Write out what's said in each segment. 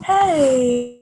Hey,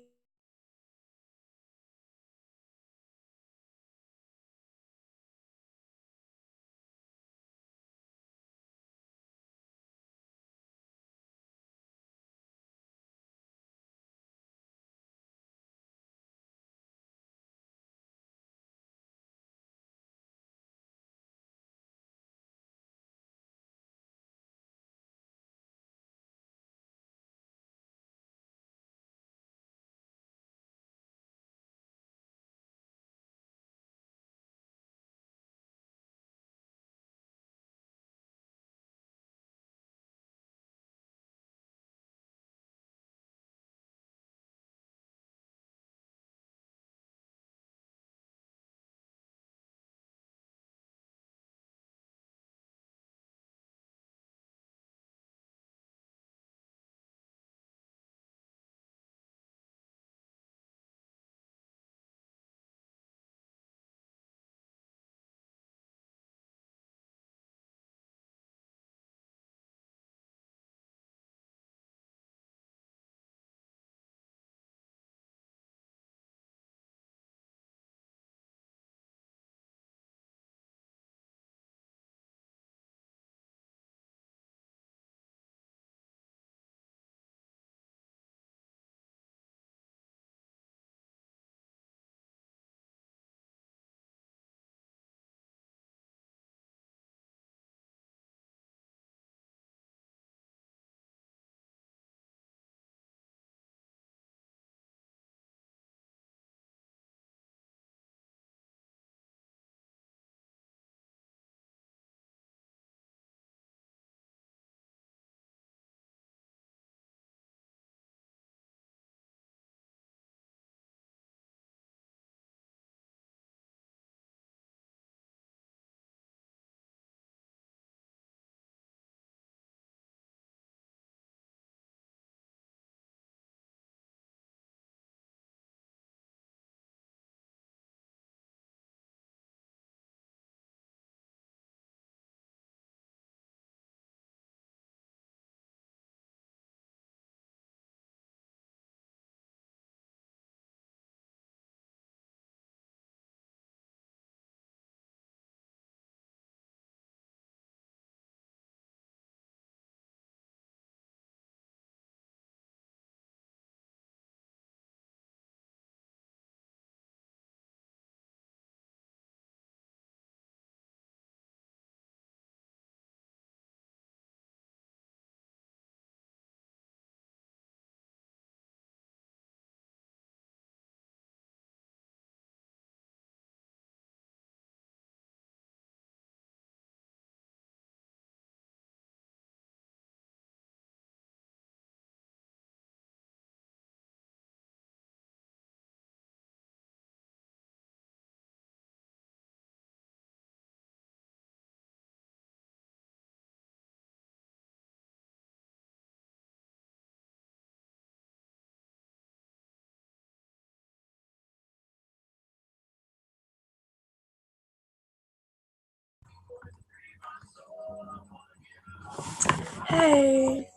hey.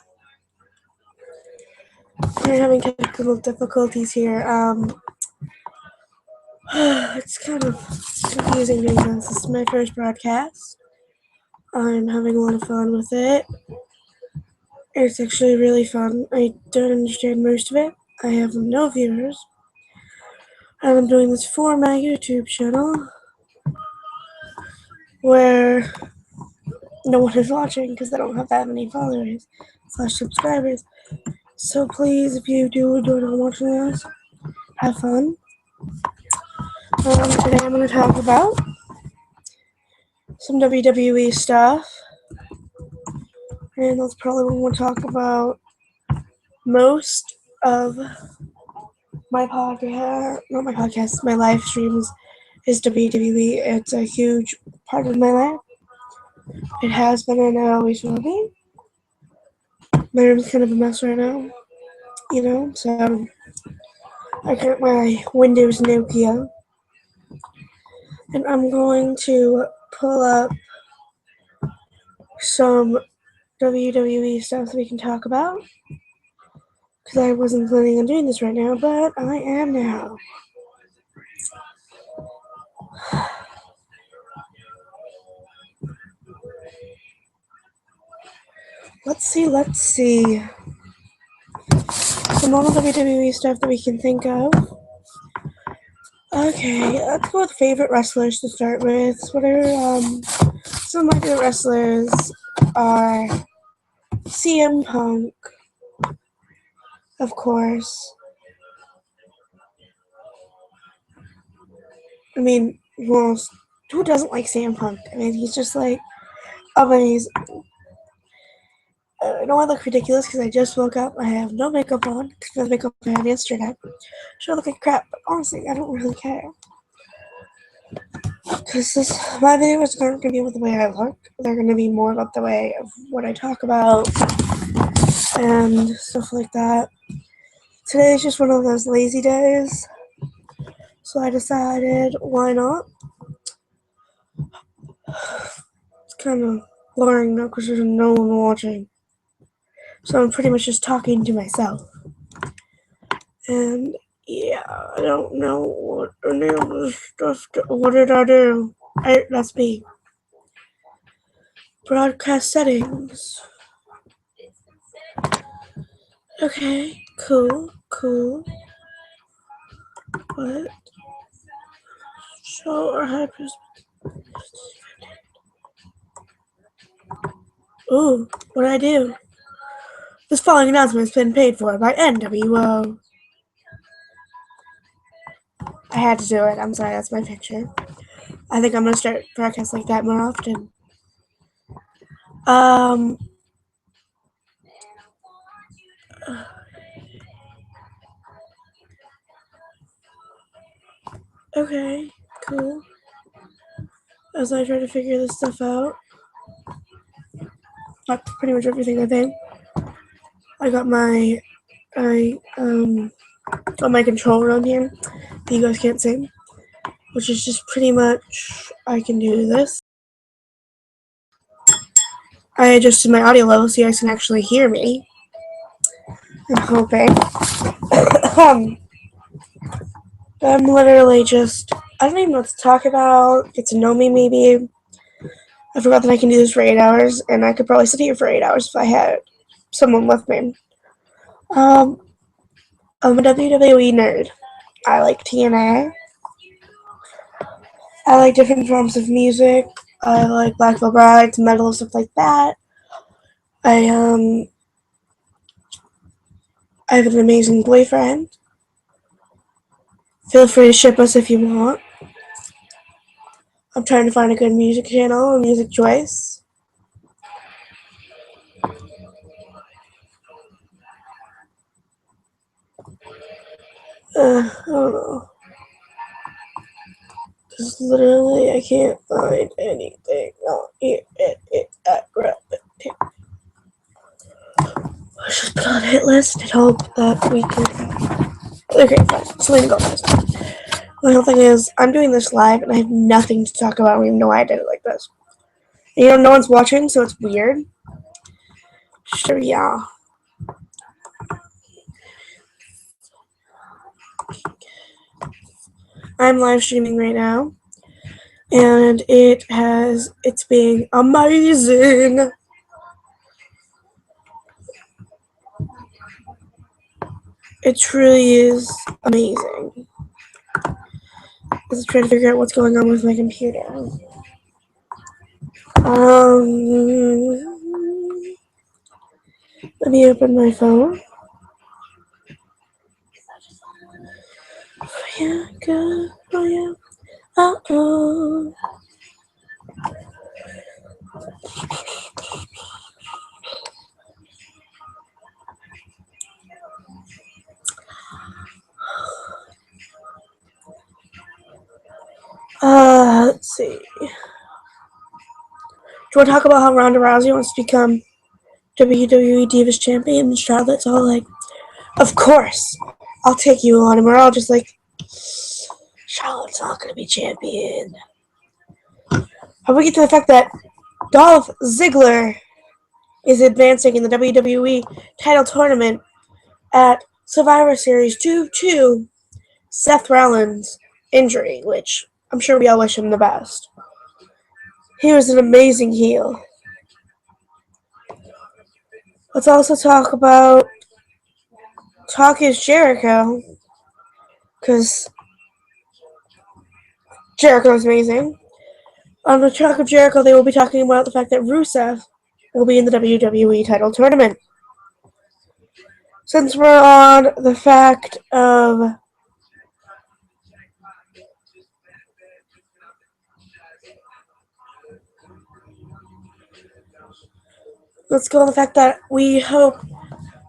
We're having technical difficulties here. It's kind of confusing because this is my first broadcast. I'm having a lot of fun with it. It's actually really fun. I don't understand most of it. I have no viewers. And I'm doing this for my YouTube channel where no one is watching because I don't have that many followers / subscribers. So please, if you do not watching this, have fun. Today I'm going to talk about some WWE stuff, and that's probably what we'll talk about most of my podcast, not my podcast, my live streams is WWE. It's a huge part of my life. It has been and it always will be. My room's kind of a mess right now, so I got my Windows Nokia, and I'm going to pull up some WWE stuff that we can talk about, because I wasn't planning on doing this right now, but I am now. Let's see. Some normal WWE stuff that we can think of. Okay, let's go with favorite wrestlers to start with. What are some of my favorite wrestlers are CM Punk, of course. I mean, who doesn't like CM Punk? I mean, he's just like amazing. I know I look ridiculous because I just woke up. I have no makeup on because the makeup I had yesterday. Sure, I look like crap, but honestly, I don't really care. Because my videos aren't going to be about the way I look. They're going to be more about the way of what I talk about and stuff like that. Today is just one of those lazy days. So I decided, why not? It's kind of boring now because there's no one watching. So I'm pretty much just talking to myself. And yeah, I don't know what any of this stuff. What did I do? That's me. Broadcast settings. Okay, cool. What? Show or hyper. Ooh, what did I do? This following announcement has been paid for by NWO. I had to do it. I'm sorry, that's my picture. I think I'm gonna start broadcasts like that more often. Okay, cool. As I try to figure this stuff out. That's pretty much everything I think. I got my controller on here. You guys can't see. Which is just pretty much I can do this. I adjusted my audio level so you guys can actually hear me. I'm hoping. I'm literally just, I don't even know what to talk about. Get to know me, maybe. I forgot that I can do this for 8 hours, and I could probably sit here for 8 hours if I had someone with me. I'm a WWE nerd. I like TNA. I like different forms of music. I like Black Veil Brides, metal, stuff like that. I have an amazing boyfriend. Feel free to ship us if you want. I'm trying to find a good music channel, a music choice. I don't know. Because literally, I can't find anything on here. It's at Rabbit. Let's just put on a hit list and hope that we can. Okay, fine. So we can go first. The whole thing is, I'm doing this live and I have nothing to talk about. I don't even know why I did it like this. And, no one's watching, so it's weird. Sure, yeah. I'm live streaming right now. And it's being amazing. It truly is amazing. Let's try to figure out what's going on with my computer. Let me open my phone. Yeah, good. Oh, yeah. Uh-oh. Let's see. Do you want to talk about how Ronda Rousey wants to become WWE Divas Champion? And Charlotte's all like, of course, I'll take you on. And we're all just like, Charlotte's not going to be champion. How we get to the fact that Dolph Ziggler is advancing in the WWE title tournament at Survivor Series due to Seth Rollins' injury, which I'm sure we all wish him the best. He was an amazing heel. Let's also talk about Talk is Jericho, because Jericho is amazing. On the Talk of Jericho, they will be talking about the fact that Rusev will be in the WWE title tournament. Since we're on the fact of let's go on the fact that we hope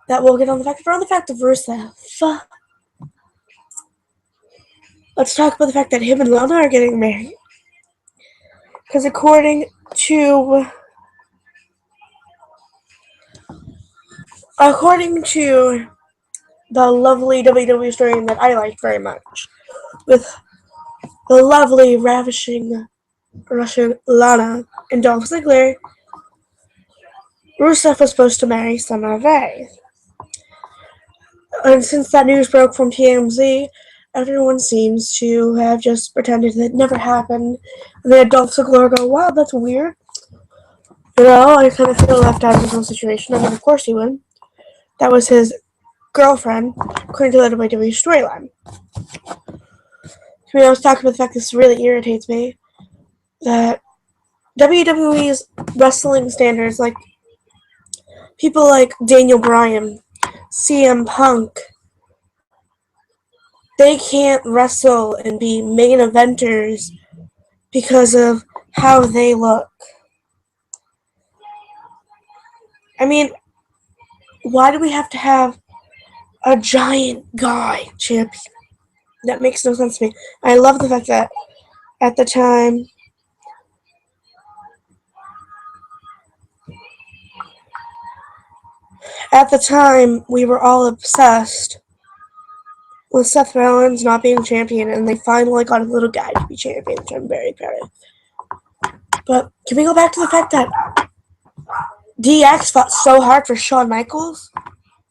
that we'll get on the fact we're on the fact of Rusev. Let's talk about the fact that him and Lana are getting married. Because according to the lovely WWE story that I liked very much, with the lovely, ravishing Russian Lana and Dolph Ziggler, Rusev was supposed to marry Summer Rae. And since that news broke from TMZ, everyone seems to have just pretended that it never happened. And then Dolph Ziggler go, wow, that's weird. I kind of feel left out of this whole situation. I mean, of course he would. That was his girlfriend, according to the WWE storyline. I was talking about the fact this really irritates me, that WWE's wrestling standards, like people like Daniel Bryan, CM Punk, they can't wrestle and be main eventers because of how they look. I mean, why do we have to have a giant guy champion? That makes no sense to me. I love the fact that at the time, we were all obsessed with Seth Rollins not being champion, and they finally got a little guy to be champion, which I'm very proud of. But can we go back to the fact that DX fought so hard for Shawn Michaels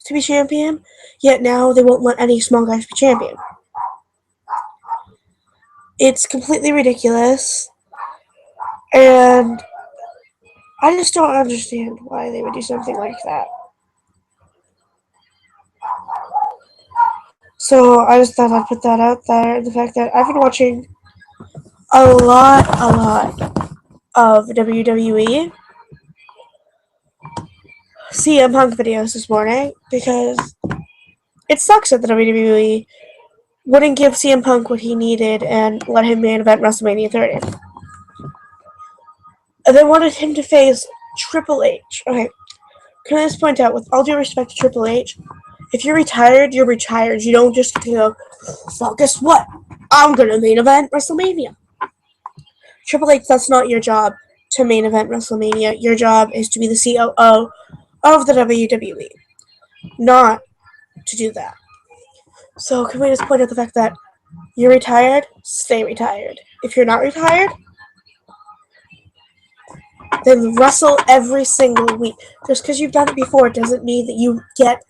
to be champion, yet now they won't let any small guys be champion? It's completely ridiculous, and I just don't understand why they would do something like that. So I just thought I'd put that out there. The fact that I've been watching a lot of WWE CM Punk videos this morning, because it sucks that the WWE wouldn't give CM Punk what he needed and let him main event WrestleMania 30. And they wanted him to face Triple H. Okay, can I just point out, with all due respect to Triple H, if you're retired, you're retired. You don't just get to go, well, guess what? I'm going to main event WrestleMania. Triple H, that's not your job to main event WrestleMania. Your job is to be the COO of the WWE, not to do that. So can we just point out the fact that you're retired? Stay retired. If you're not retired, then wrestle every single week. Just because you've done it before doesn't mean that you get...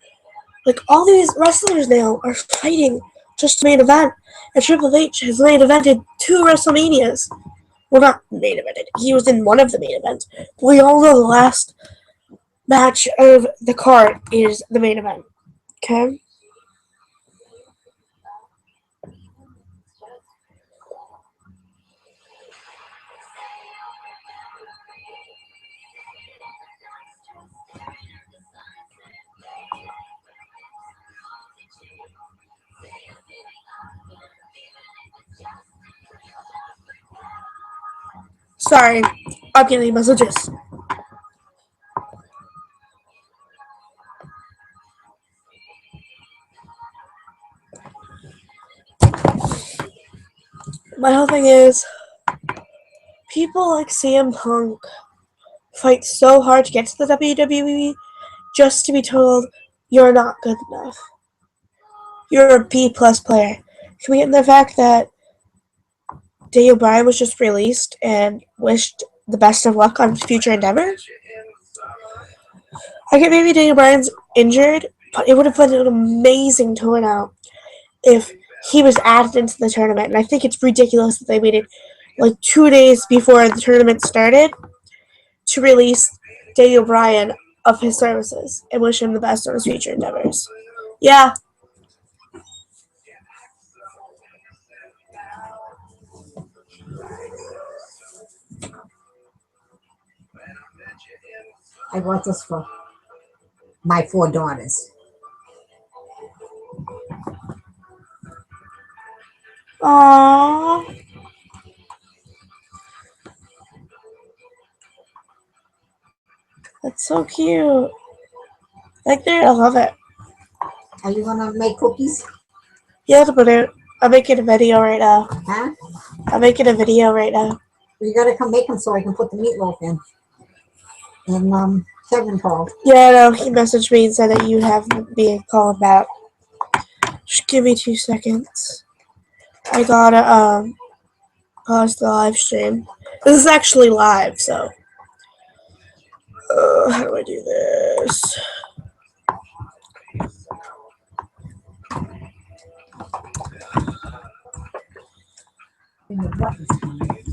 Like, all these wrestlers now are fighting just to main event. And Triple H has main evented 2 WrestleManias. Well, not main evented. He was in one of the main events. We all know the last match of the card is the main event. Okay? Sorry, I'm getting messages. My whole thing is, people like CM Punk fight so hard to get to the WWE just to be told you're not good enough. You're a B-plus player. Can we get the fact that Daniel Bryan was just released and wished the best of luck on future endeavors? I get maybe Daniel Bryan's injured, But it would have been an amazing turnout if he was added into the tournament. And I think it's ridiculous that they waited like 2 days before the tournament started to release Daniel Bryan of his services and wish him the best on his future endeavors. Yeah. I bought this for my 4 daughters. Aww. That's so cute. Like, I love it. Are you gonna make cookies? Yeah, but I'm making a video right now. Huh? I'm making a video right now. You gotta come make them so I can put the meatloaf in. And Kevin called. Yeah, no, he messaged me and said that you have me a call back. Just give me 2 seconds. I gotta pause the live stream. This is actually live, so how do I do this? And the buttons coming.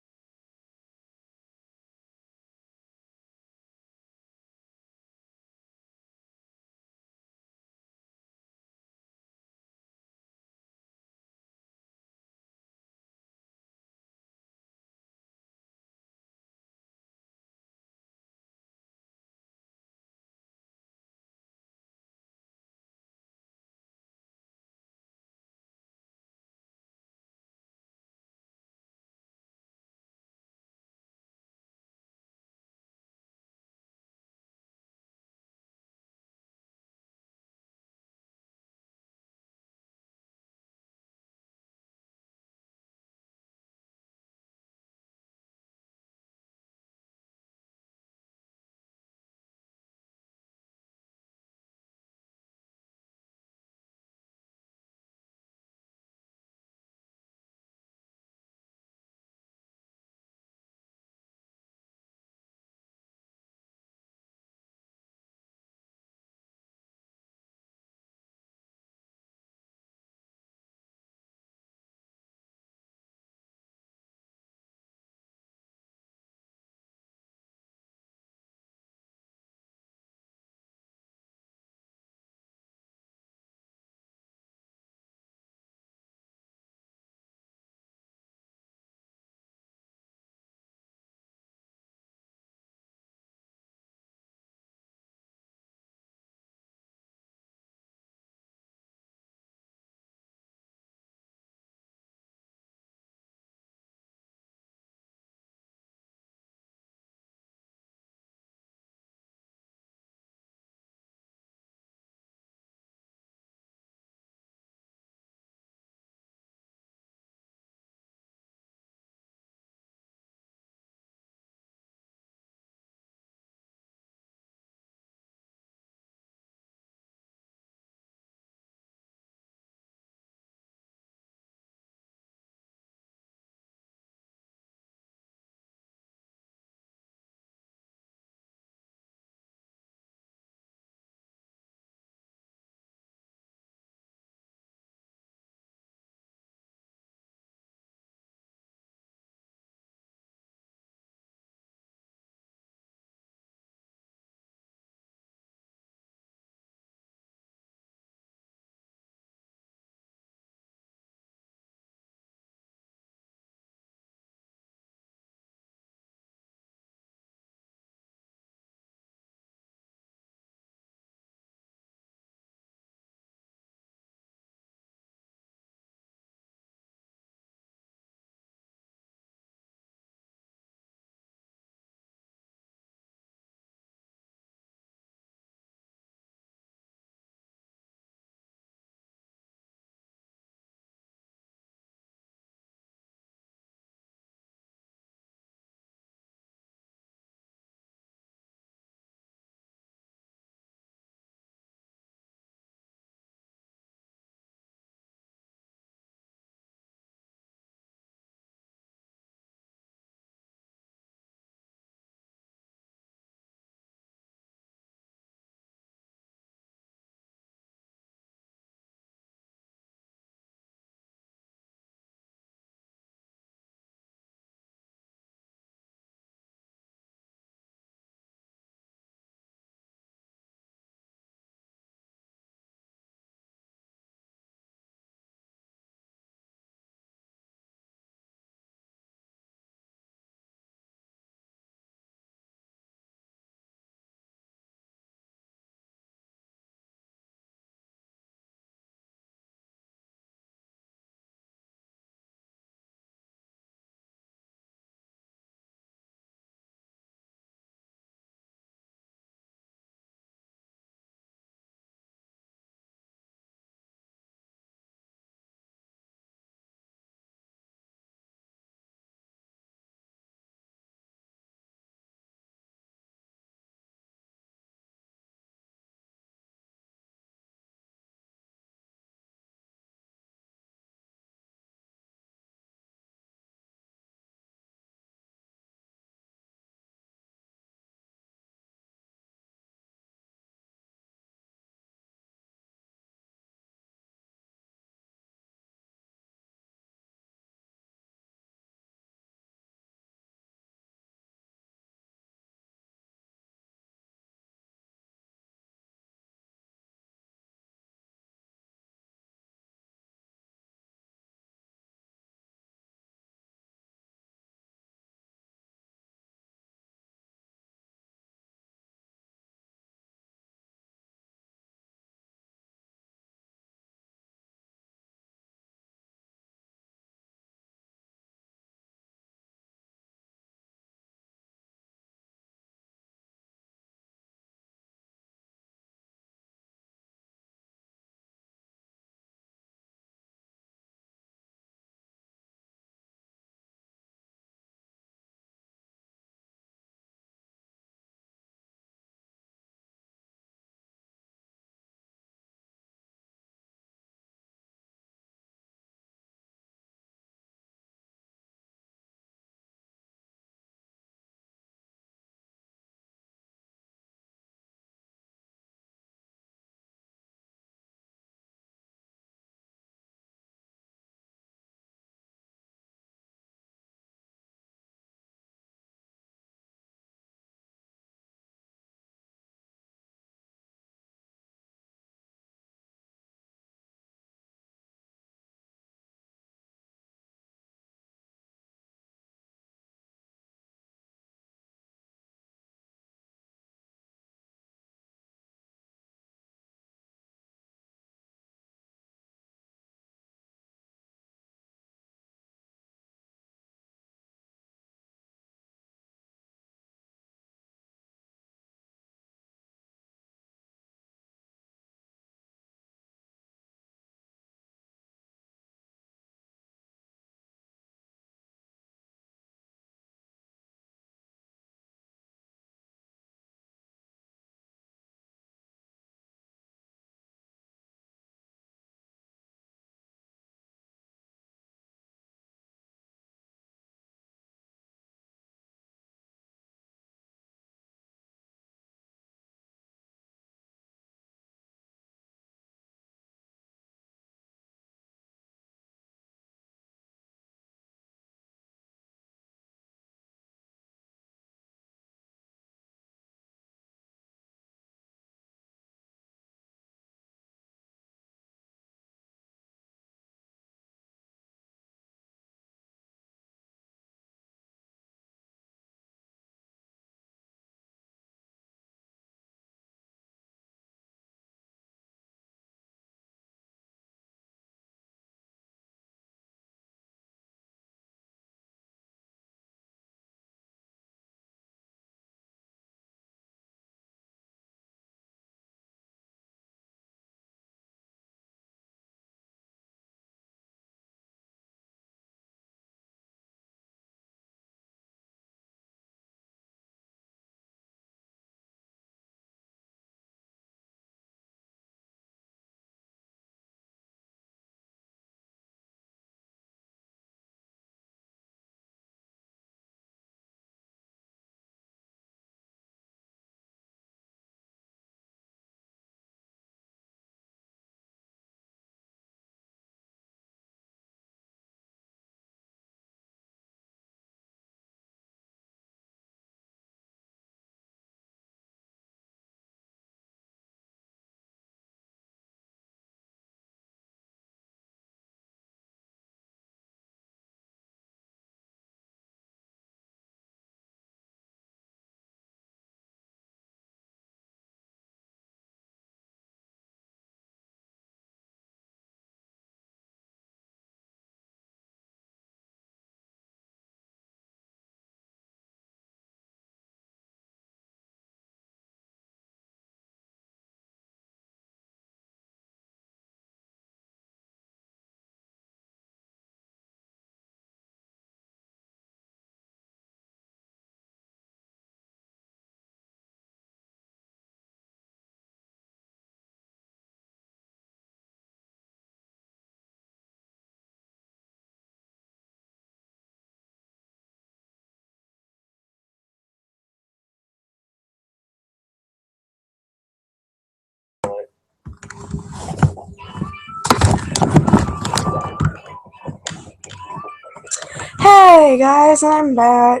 Hey guys, I'm back.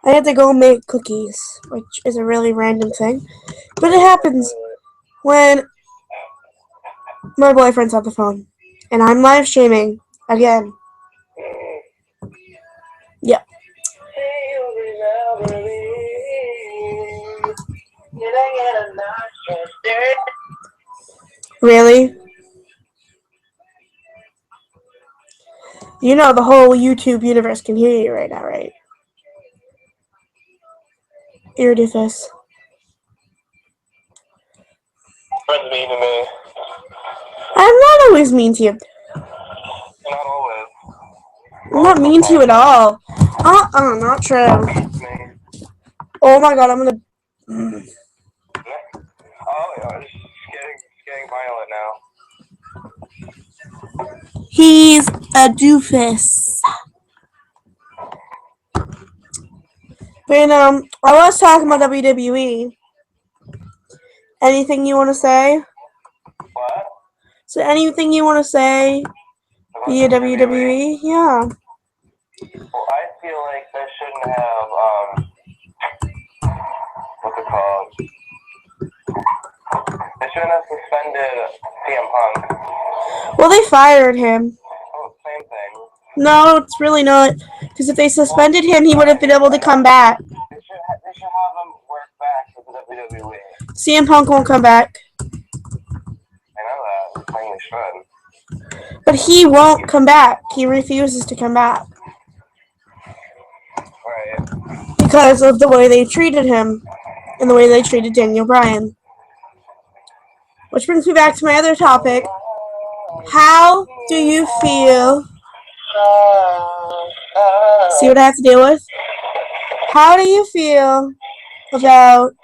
I had to go make cookies, which is a really random thing, but it happens when my boyfriend's on the phone and I'm live streaming again. Yep. Really? You know the whole YouTube universe can hear you right now, right? Ear doofus. Friends mean to me. I'm not always mean to you. Not always. I'm not mean to you at all. Not true. Oh my god, I'm gonna. Oh, yeah, it's getting violent now. He's a doofus. But I was talking about WWE. Anything you want to say? What? So anything you want to say via WWE? Yeah. Well, I feel like they shouldn't have, what's it called? They shouldn't have suspended CM Punk. Well, they fired him. Oh, same thing. No, it's really not. Because if they suspended him, he would have been able to come back. They should have him work back with the WWE. CM Punk won't come back. I know that. I think they should. But he won't come back. He refuses to come back. Right. Because of the way they treated him. And the way they treated Daniel Bryan. Which brings me back to my other topic. How do you feel? See what I have to deal with? How do you feel about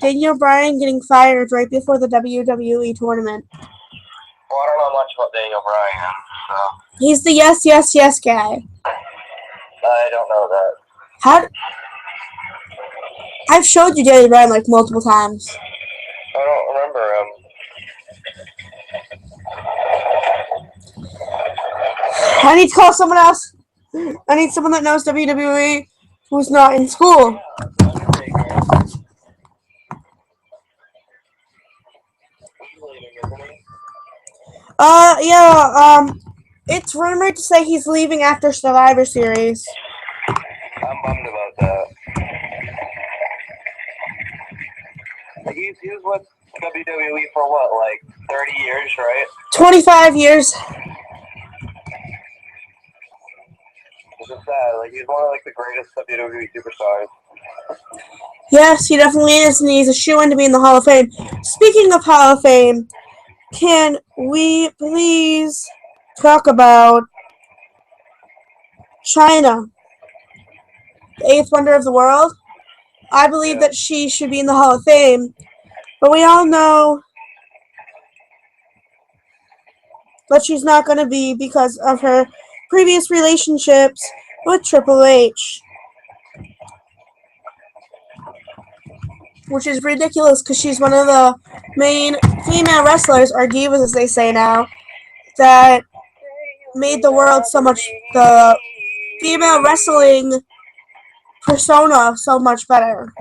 Daniel Bryan getting fired right before the WWE tournament? Well, I don't know much about Daniel Bryan, so. He's the yes, yes, yes guy. I don't know that. I've showed you Daniel Bryan like multiple times. I don't remember him. I need to call someone else. I need someone that knows WWE who's not in school. It's rumored to say he's leaving after Survivor Series. I'm bummed about that. Like he's with WWE for what, like 30 years, right? 25 years. It's just sad. Like he's one of like the greatest WWE superstars. Yes, he definitely is, and he's a shoo-in to be in the Hall of Fame. Speaking of Hall of Fame, can we please talk about China, the eighth wonder of the world? I believe that she should be in the Hall of Fame, but we all know that she's not going to be because of her previous relationships with Triple H. Which is ridiculous because she's one of the main female wrestlers, or divas as they say now, that made the world so much, the female wrestling persona so much better.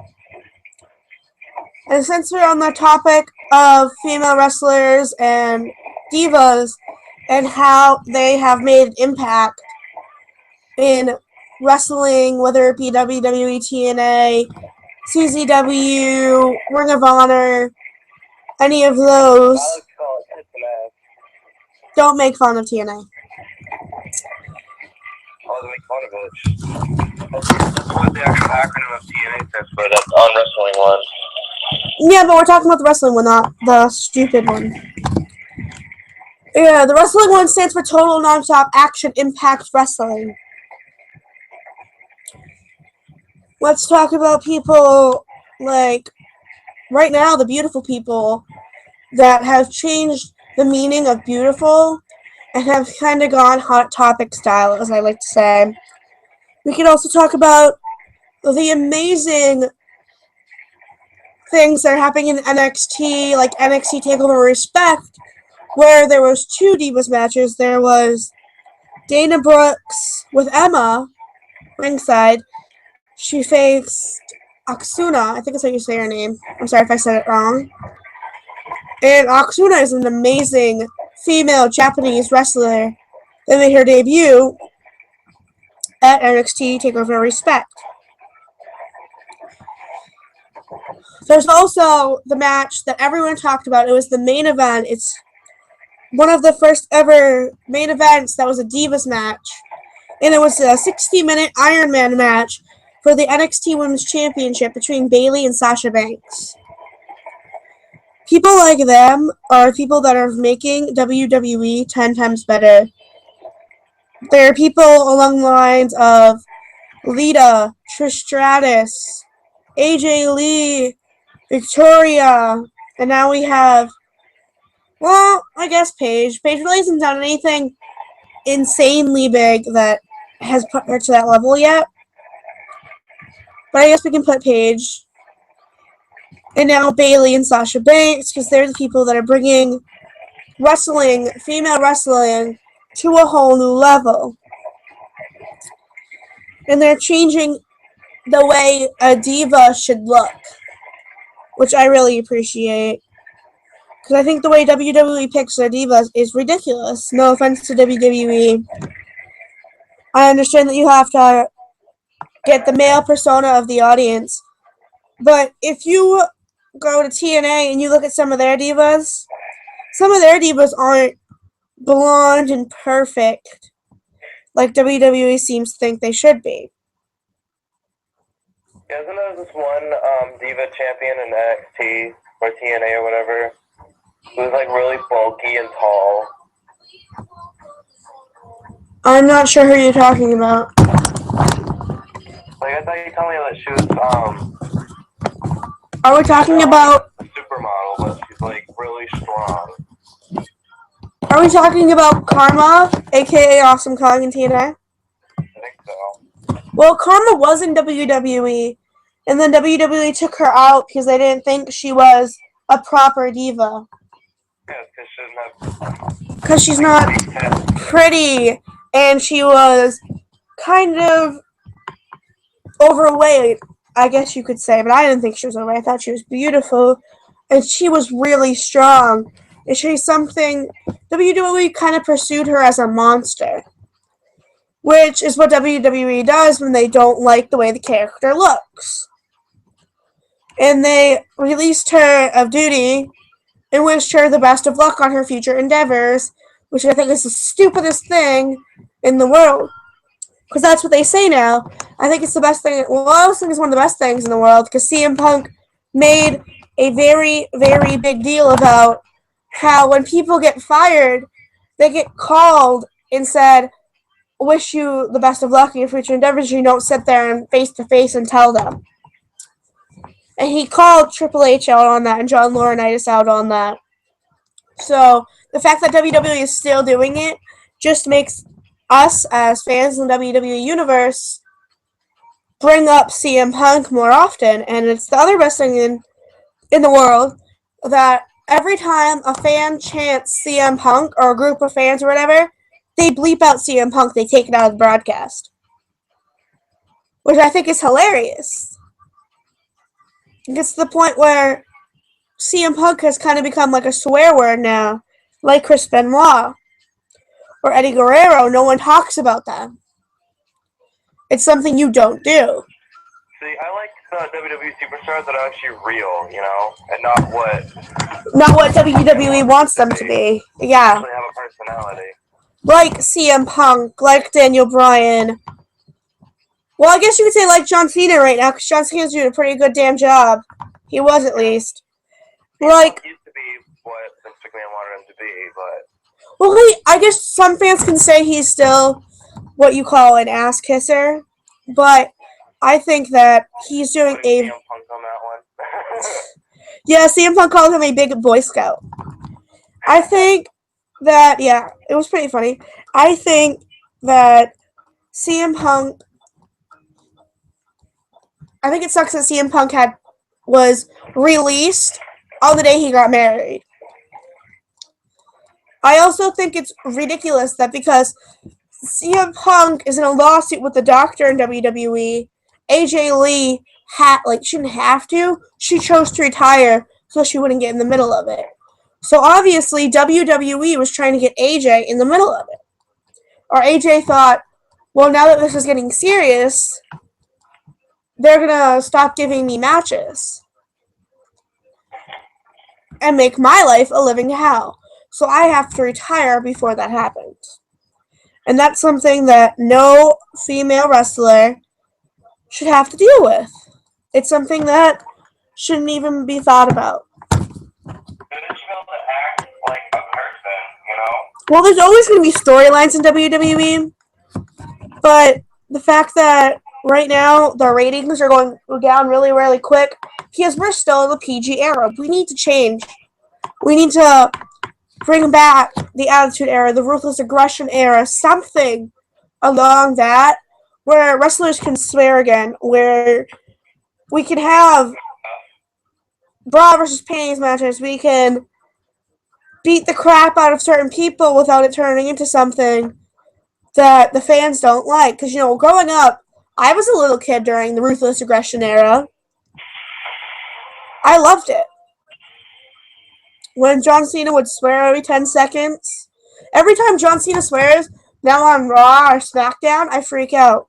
And since we're on the topic of female wrestlers and divas and how they have made an impact in wrestling, whether it be WWE, TNA, CZW, Ring of Honor, any of those. Don't make fun of TNA. Oh, they make fun of it. That's what the actual acronym of TNA stands for, that on wrestling one. Yeah, but we're talking about the wrestling one, not the stupid one. Yeah, the wrestling one stands for Total Nonstop Action Impact Wrestling. Let's talk about people like, right now, the beautiful people that have changed the meaning of beautiful and have kind of gone hot topic style, as I like to say. We could also talk about the amazing things that are happening in NXT, like NXT TakeOver Respect, where there was 2 Divas matches. There was Dana Brooks with Emma ringside. She faced Aksuna. I think that's how you say her name. I'm sorry if I said it wrong. And Aksuna is an amazing female Japanese wrestler that made her debut at NXT TakeOver Respect. There's also the match that everyone talked about. It was the main event. It's one of the first ever main events that was a Divas match. And it was a 60-minute Iron Man match for the NXT Women's Championship between Bayley and Sasha Banks. People like them are people that are making WWE 10 times better. There are people along the lines of Lita, Trish Stratus, AJ Lee, Victoria, and now we have, well, I guess Paige. Paige really hasn't done anything insanely big that has put her to that level yet. But I guess we can put Paige. And now Bayley and Sasha Banks, because they're the people that are bringing wrestling, female wrestling, to a whole new level. And they're changing the way a diva should look, which I really appreciate. Because I think the way WWE picks their divas is ridiculous. No offense to WWE. I understand that you have to get the male persona of the audience. But if you go to TNA and you look at some of their divas aren't blonde and perfect like WWE seems to think they should be. Yeah, isn't there this one diva champion in NXT or TNA or whatever who was like really bulky and tall? I'm not sure who you're talking about. Like, I thought you told me that she was Are we talking about a supermodel, but she's like really strong. Are we talking about Karma, aka Awesome Kong in TNA? I think so. Well, Karma was in WWE, and then WWE took her out because they didn't think she was a proper diva. Yeah, because she's not pretty, and she was kind of overweight, I guess you could say. But I didn't think she was overweight. I thought she was beautiful, and she was really strong. And she's something WWE kind of pursued her as a monster, which is what WWE does when they don't like the way the character looks. And they released her of duty and wished her the best of luck on her future endeavors, which I think is the stupidest thing in the world. Because that's what they say now. I think it's the best thing. Well, I also think it's one of the best things in the world because CM Punk made a very, very big deal about how when people get fired, they get called and said, wish you the best of luck in your future endeavors. You don't sit there and face-to-face and tell them. And he called Triple H out on that and John Laurinaitis out on that. So the fact that WWE is still doing it just makes us as fans in the WWE universe bring up CM Punk more often. And it's the other best thing in the world that every time a fan chants CM Punk or a group of fans or whatever, they bleep out CM Punk. They take it out of the broadcast. Which I think is hilarious. It gets to the point where CM Punk has kind of become like a swear word now, like Chris Benoit or Eddie Guerrero. No one talks about them. It's something you don't do. See, I like the WWE superstars that are actually real, you know, and not what WWE wants them to be. Yeah. Actually have a personality. Like CM Punk, like Daniel Bryan. Well, I guess you could say like John Cena right now, because John Cena's doing a pretty good damn job. He was, at least. Like, He used to be what Vince McMahon wanted him to be, but... Well, I guess some fans can say he's still what you call an ass kisser, but I think that he's doing a... CM Punk on that one. Yeah, CM Punk called him a big Boy Scout. I think that, yeah, it was pretty funny. I think that CM Punk... I think it sucks that CM Punk was released on the day he got married. I also think it's ridiculous that because CM Punk is in a lawsuit with the doctor in WWE. AJ Lee shouldn't have to. She chose to retire so she wouldn't get in the middle of it. So obviously WWE was trying to get AJ in the middle of it. Or AJ thought, well, now that this is getting serious, they're gonna stop giving me matches and make my life a living hell. So I have to retire before that happens. And that's something that no female wrestler should have to deal with. It's something that shouldn't even be thought about. Well, there's always going to be storylines in WWE, but the fact that right now the ratings are going down really, really quick because we're still in the PG era. We need to change. We need to bring back the Attitude Era, the Ruthless Aggression Era, something along that where wrestlers can swear again, where we can have bra versus panties matches. We can beat the crap out of certain people without it turning into something that the fans don't like. Because, growing up, I was a little kid during the Ruthless Aggression Era. I loved it. When John Cena would swear every 10 seconds. Every time John Cena swears, now on Raw or SmackDown, I freak out.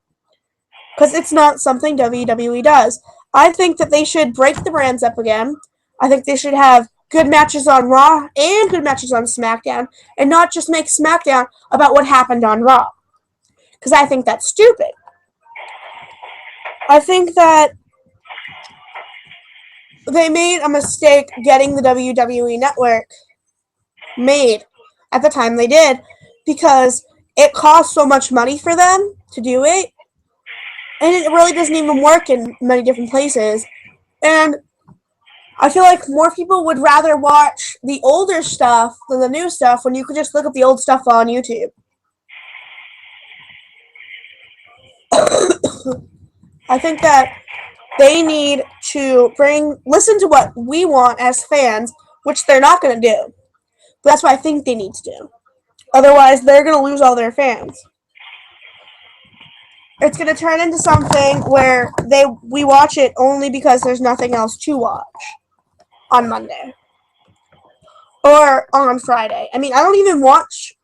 Because it's not something WWE does. I think that they should break the brands up again. I think they should have good matches on Raw and good matches on SmackDown, and not just make SmackDown about what happened on Raw. Because I think that's stupid. I think that they made a mistake getting the WWE Network made at the time they did, because it cost so much money for them to do it, and it really doesn't even work in many different places. And I feel like more people would rather watch the older stuff than the new stuff when you could just look up the old stuff on YouTube. I think that they need to listen to what we want as fans, which they're not going to do. But that's what I think they need to do. Otherwise, they're going to lose all their fans. It's going to turn into something where we watch it only because there's nothing else to watch on Monday or on Friday. I mean, I don't even watch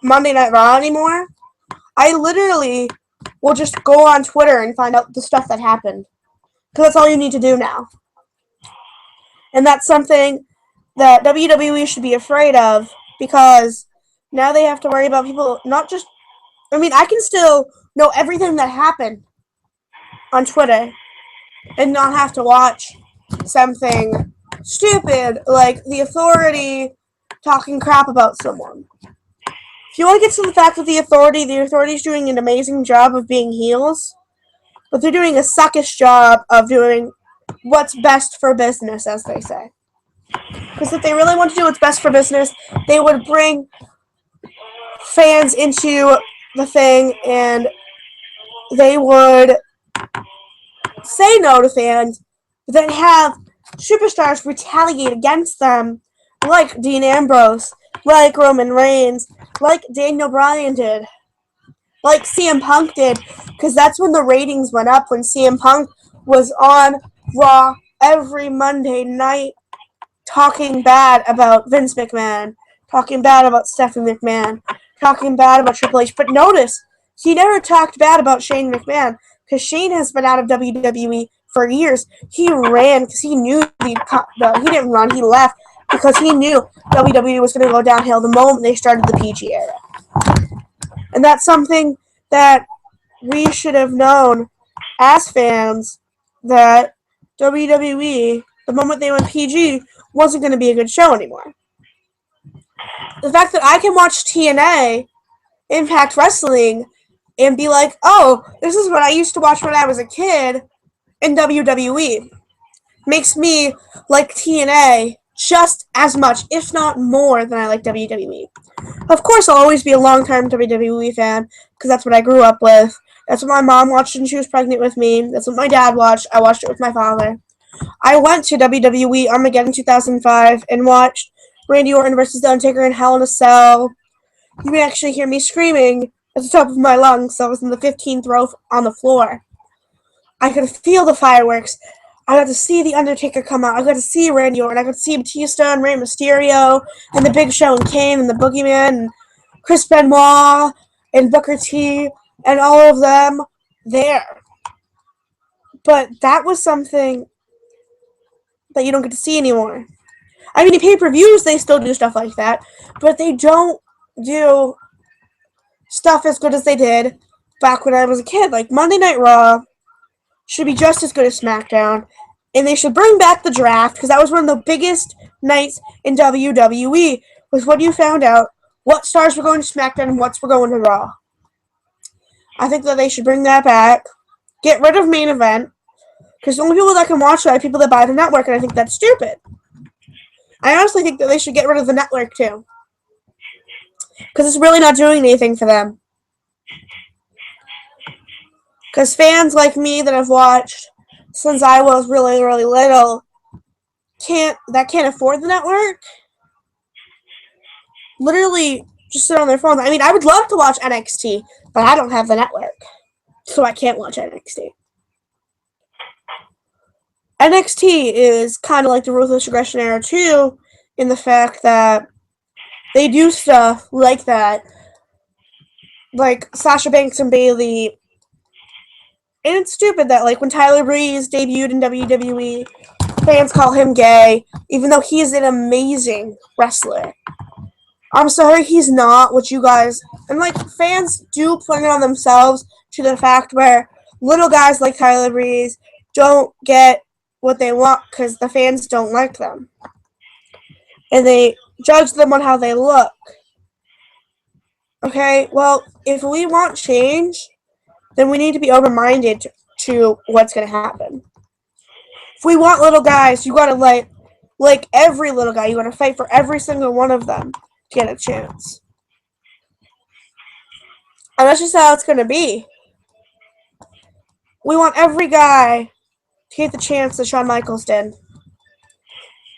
Monday Night Raw anymore. I literally will just go on Twitter and find out the stuff that happened, because that's all you need to do now. And that's something that WWE should be afraid of, because now they have to worry about people not just... I mean, I can still know everything that happened on Twitter and not have to watch something stupid like the Authority talking crap about someone. If you want to get to the fact that the Authority is doing an amazing job of being heels, but they're doing a suckish job of doing what's best for business, as they say. Because if they really want to do what's best for business, they would bring fans into the thing, and they would say no to fans, but then have superstars retaliate against them, like Dean Ambrose, like Roman Reigns, like Daniel Bryan did, like CM Punk did, because that's when the ratings went up, when CM Punk was on Raw every Monday night talking bad about Vince McMahon, talking bad about Stephanie McMahon, talking bad about Triple H. But notice, he never talked bad about Shane McMahon, because Shane has been out of WWE for years. He ran because he knew he didn't run, he left because he knew WWE was going to go downhill the moment they started the PG era. And that's something that we should have known as fans, that WWE, the moment they went PG, wasn't going to be a good show anymore. The fact that I can watch TNA, Impact Wrestling, and be like, oh, this is what I used to watch when I was a kid in WWE, makes me like TNA just as much, if not more, than I like WWE. Of course, I'll always be a long-time WWE fan, because that's what I grew up with. That's what my mom watched when she was pregnant with me. That's what my dad watched. I watched it with my father. I went to WWE Armageddon 2005 and watched Randy Orton versus The Undertaker in Hell in a Cell. You may actually hear me screaming at the top of my lungs. So I was in the 15th row on the floor. I could feel the fireworks. I got to see The Undertaker come out. I got to see Randy Orton. I got to see Batista and Rey Mysterio and The Big Show and Kane and The Boogeyman and Chris Benoit and Booker T and all of them there. But that was something that you don't get to see anymore. I mean, in pay-per-views, they still do stuff like that, but they don't do stuff as good as they did back when I was a kid. Like, Monday Night Raw should be just as good as SmackDown, and they should bring back the draft, because that was one of the biggest nights in WWE, was when you found out what stars were going to SmackDown and what's were going to Raw. I think that they should bring that back. Get rid of main event, because the only people that can watch it are people that buy the network, and I think that's stupid. I honestly think that they should get rid of the network, too. Because it's really not doing anything for them. Because fans like me that have watched since I was really, really little can't afford the network literally just sit on their phone. I mean, I would love to watch NXT, but I don't have the network, so I can't watch NXT. NXT is kind of like the Ruthless Aggression era, too, in the fact that they do stuff like that, like Sasha Banks and Bayley. And it's stupid that, like, when Tyler Breeze debuted in WWE, fans call him gay, even though he is an amazing wrestler. I'm sorry he's not what you guys... And, like, fans do put it on themselves to the fact where little guys like Tyler Breeze don't get what they want because the fans don't like them. And they judge them on how they look. Okay, well, if we want change, then we need to be open-minded to what's going to happen. If we want little guys, you got to, like every little guy, you got to fight for every single one of them to get a chance. And that's just how it's going to be. We want every guy to get the chance that Shawn Michaels did.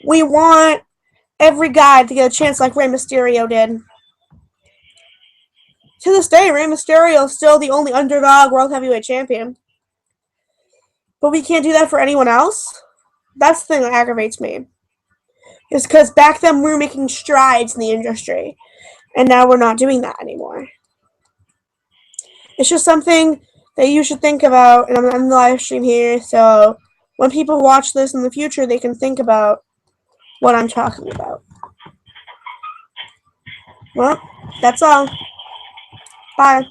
We want every guy to get a chance like Rey Mysterio did. To this day, Rey Mysterio is still the only underdog World Heavyweight Champion. But we can't do that for anyone else? That's the thing that aggravates me. It's because back then we were making strides in the industry. And now we're not doing that anymore. It's just something that you should think about. And I'm on the live stream here, so when people watch this in the future, they can think about what I'm talking about. Well, that's all. Bye.